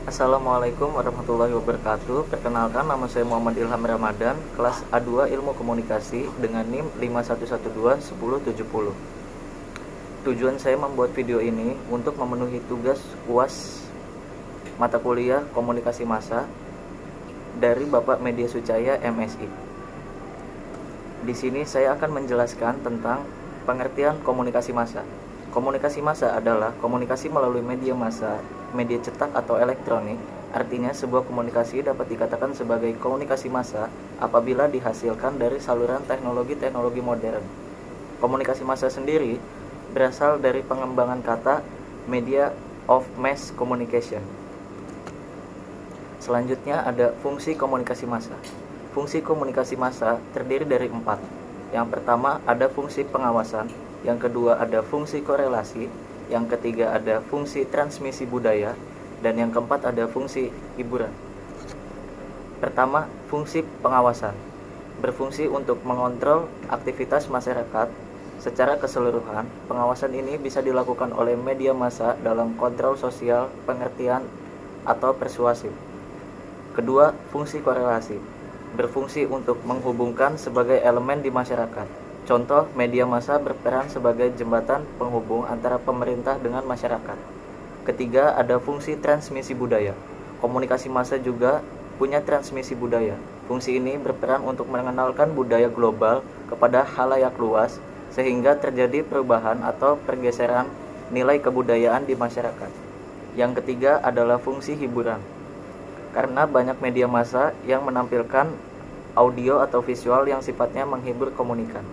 Assalamualaikum warahmatullahi wabarakatuh. Perkenalkan, nama saya Muhammad Ilham Ramadan, kelas A2 Ilmu Komunikasi dengan NIM 51121070. Tujuan saya membuat video ini untuk memenuhi tugas UAS mata kuliah Komunikasi Massa dari Bapak Media Sucaya MSI. Di sini saya akan menjelaskan tentang pengertian komunikasi massa. Komunikasi massa adalah komunikasi melalui media massa, media cetak atau elektronik. Artinya sebuah komunikasi dapat dikatakan sebagai komunikasi massa apabila dihasilkan dari saluran teknologi-teknologi modern. Komunikasi massa sendiri berasal dari pengembangan kata media of mass communication. Selanjutnya ada fungsi komunikasi massa. Fungsi komunikasi massa terdiri dari 4. Yang pertama ada fungsi pengawasan, yang kedua ada fungsi korelasi, yang ketiga ada fungsi transmisi budaya, dan yang keempat ada fungsi hiburan. Pertama, fungsi pengawasan. Berfungsi untuk mengontrol aktivitas masyarakat secara keseluruhan. Pengawasan ini bisa dilakukan oleh media massa dalam kontrol sosial, pengertian, atau persuasif. Kedua, fungsi korelasi. Berfungsi untuk menghubungkan sebagai elemen di masyarakat. Contoh, media massa berperan sebagai jembatan penghubung antara pemerintah dengan masyarakat. Ketiga, ada fungsi transmisi budaya. Komunikasi massa juga punya transmisi budaya. Fungsi ini berperan untuk mengenalkan budaya global kepada khalayak luas, sehingga terjadi perubahan atau pergeseran nilai kebudayaan di masyarakat. Yang ketiga adalah fungsi hiburan. Karena banyak media massa yang menampilkan audio atau visual yang sifatnya menghibur komunikan.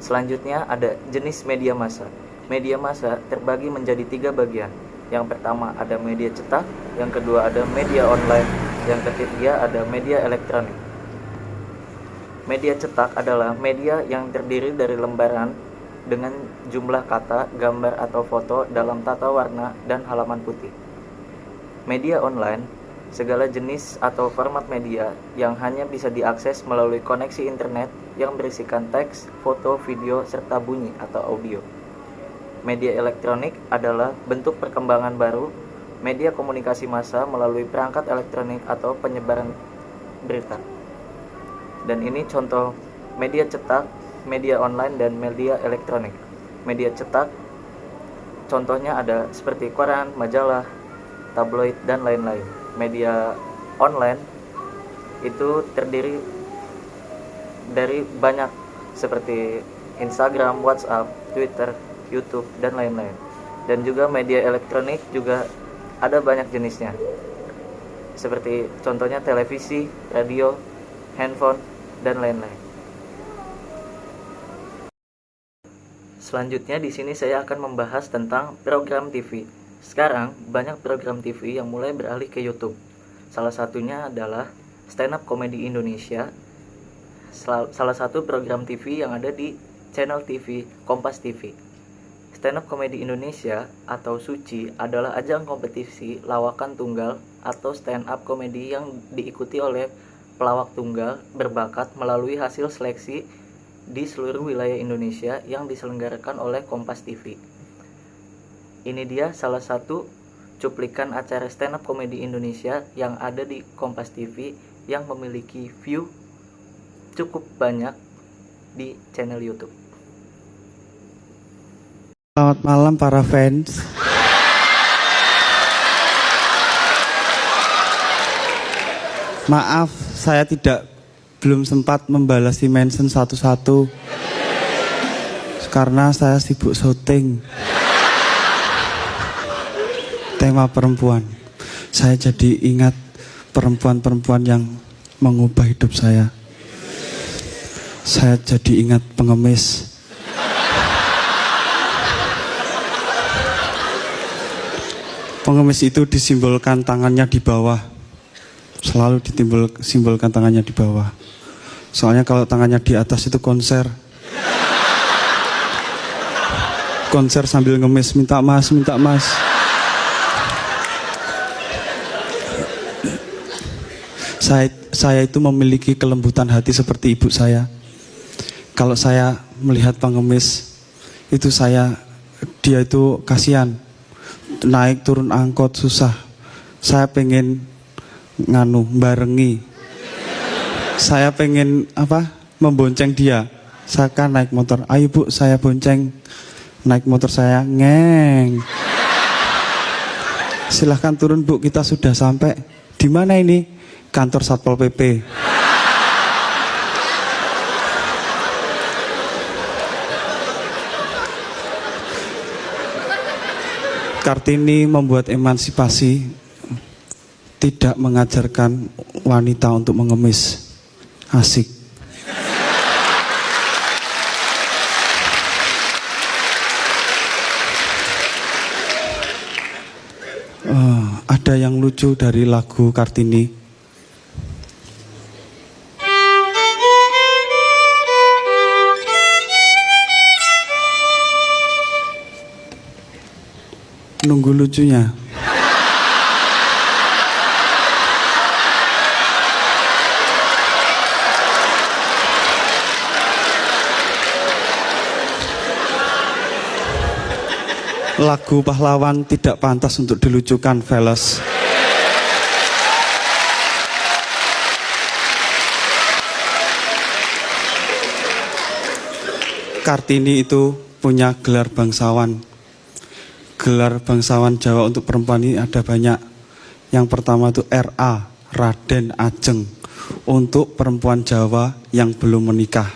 Selanjutnya ada jenis media massa. Media massa terbagi menjadi 3 bagian. Yang pertama ada media cetak, yang kedua ada media online, yang ketiga ada media elektronik. Media cetak adalah media yang terdiri dari lembaran dengan jumlah kata, gambar atau foto dalam tata warna dan halaman putih. Media online, segala jenis atau format media yang hanya bisa diakses melalui koneksi internet yang berisikan teks, foto, video, serta bunyi atau audio. Media elektronik adalah bentuk perkembangan baru media komunikasi massa melalui perangkat elektronik atau penyebaran berita. Dan ini contoh media cetak, media online, dan media elektronik. Media cetak contohnya ada seperti koran, majalah, tabloid, dan lain-lain. Media online itu terdiri dari banyak seperti Instagram, WhatsApp, Twitter, YouTube, dan lain-lain. Dan juga media elektronik juga ada banyak jenisnya. Seperti contohnya televisi, radio, handphone, dan lain-lain. Selanjutnya di sini saya akan membahas tentang program TV. Sekarang banyak program TV yang mulai beralih ke YouTube. Salah satunya adalah Stand Up Comedy Indonesia. Salah satu program TV yang ada di channel TV Kompas TV. Stand Up Comedy Indonesia atau SUCI adalah ajang kompetisi lawakan tunggal atau stand up comedy yang diikuti oleh pelawak tunggal berbakat melalui hasil seleksi di seluruh wilayah Indonesia yang diselenggarakan oleh Kompas TV. Ini dia salah satu cuplikan acara stand up comedy Indonesia yang ada di Kompas TV yang memiliki view cukup banyak di channel YouTube. Selamat malam para fans. Maaf, saya belum sempat membalasi mention satu-satu karena saya sibuk syuting tema perempuan. Saya jadi ingat perempuan-perempuan yang mengubah hidup saya. Saya jadi ingat pengemis. Pengemis itu disimbolkan tangannya di bawah. Selalu disimbolkan tangannya di bawah. Soalnya kalau tangannya di atas itu konser. Konser sambil ngemis, minta mas, minta mas. Saya itu memiliki kelembutan hati seperti ibu saya. Kalau saya melihat pengemis, itu dia itu kasihan. naik turun angkot susah. Saya pengen barengi. Saya pengen membonceng dia. Saya kan naik motor. Ayo Bu, saya bonceng. Naik motor saya, ngeng. Silahkan turun Bu, kita sudah sampai. Di mana ini? Kantor Satpol PP. Kartini membuat emansipasi, tidak mengajarkan wanita untuk mengemis. Asik. Ada yang lucu dari lagu Kartini. Nunggu lucunya. Lagu pahlawan tidak pantas untuk dilucukan, fellas. Kartini itu punya gelar bangsawan. Gelar bangsawan Jawa untuk perempuan ini ada banyak. Yang pertama itu RA, Raden Ajeng, untuk perempuan Jawa yang belum menikah.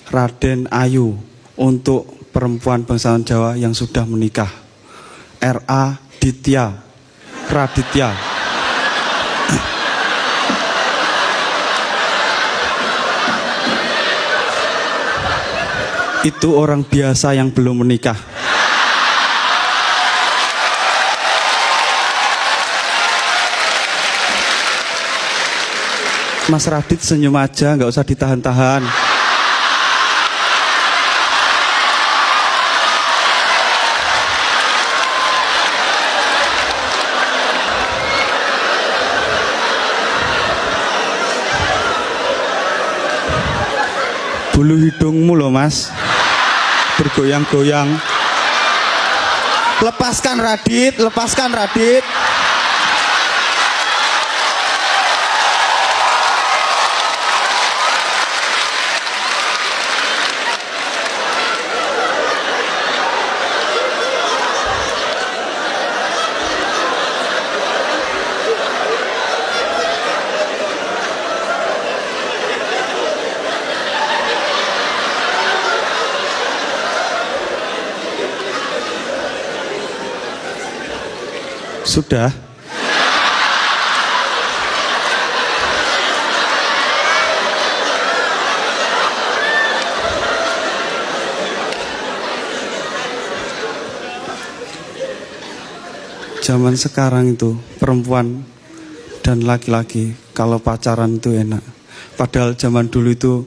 Raden Ayu untuk perempuan bangsawan Jawa yang sudah menikah. RA Ditya, Raditya. Itu orang biasa yang belum menikah. Mas Radit senyum aja, nggak usah ditahan-tahan. Bulu hidungmu loh Mas, bergoyang-goyang. Lepaskan Radit, lepaskan Radit. Sudah. Zaman sekarang itu perempuan dan laki-laki kalau pacaran itu enak. Padahal zaman dulu itu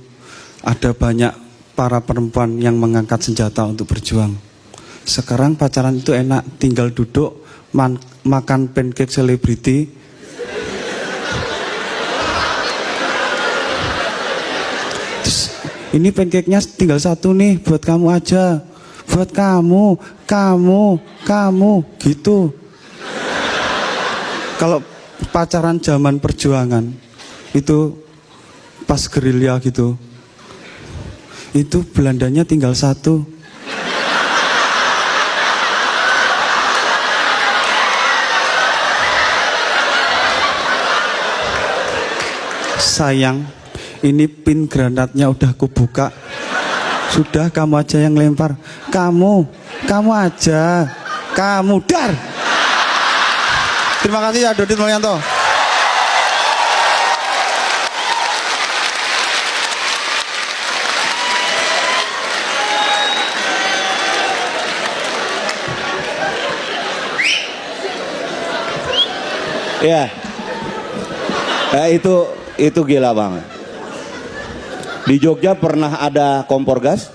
ada banyak para perempuan yang mengangkat senjata untuk berjuang. Sekarang pacaran itu enak, tinggal duduk makan pancake selebriti. Terus, ini pancake-nya tinggal satu nih, buat kamu aja. Buat kamu gitu. Kalau pacaran zaman perjuangan itu pas gerilya gitu, itu Belandanya tinggal satu. Sayang, ini pin granatnya udah kubuka. Sudah kamu aja yang lempar. Kamu aja. Kamu dar. Terima kasih ya Dodit Mulyanto. Ya. Itu gila banget. Di Jogja pernah ada kompor gas?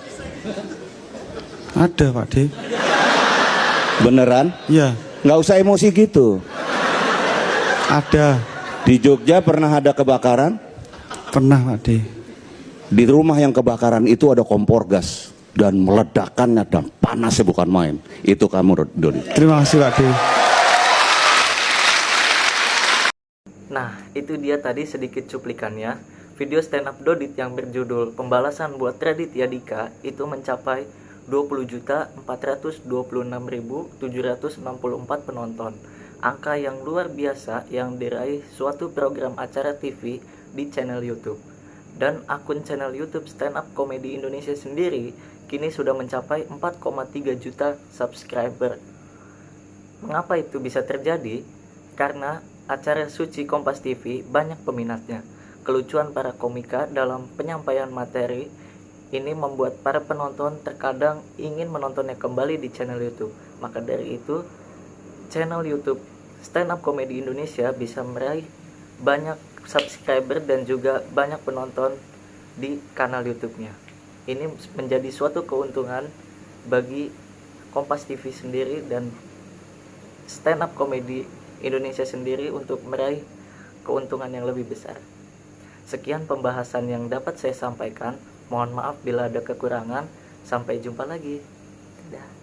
Ada Pak De. Beneran? Iya. Nggak usah emosi gitu. Ada. Di Jogja pernah ada kebakaran? Pernah Pak De. Di rumah yang kebakaran itu ada kompor gas. dan meledakannya dan panasnya bukan main. Itu kamu, Dodi. Terima kasih Pak D. Nah, itu dia tadi sedikit cuplikannya. Video stand up Dodit yang berjudul Pembalasan buat Raditya Dika itu mencapai 20.426.764 penonton. Angka yang luar biasa yang diraih suatu program acara TV di channel YouTube. Dan akun channel YouTube Stand Up Comedy Indonesia sendiri kini sudah mencapai 4,3 juta subscriber. Mengapa itu bisa terjadi? Karena acara Suci Kompas TV banyak peminatnya. Kelucuan para komika dalam penyampaian materi ini membuat para penonton terkadang ingin menontonnya kembali di channel YouTube. Maka dari itu, channel YouTube Stand Up Comedy Indonesia bisa meraih banyak subscriber dan juga banyak penonton di kanal YouTube-nya. Ini menjadi suatu keuntungan bagi Kompas TV sendiri dan Stand Up Comedy Indonesia sendiri untuk meraih keuntungan yang lebih besar. Sekian pembahasan yang dapat saya sampaikan. Mohon maaf bila ada kekurangan. Sampai jumpa lagi. Dadah.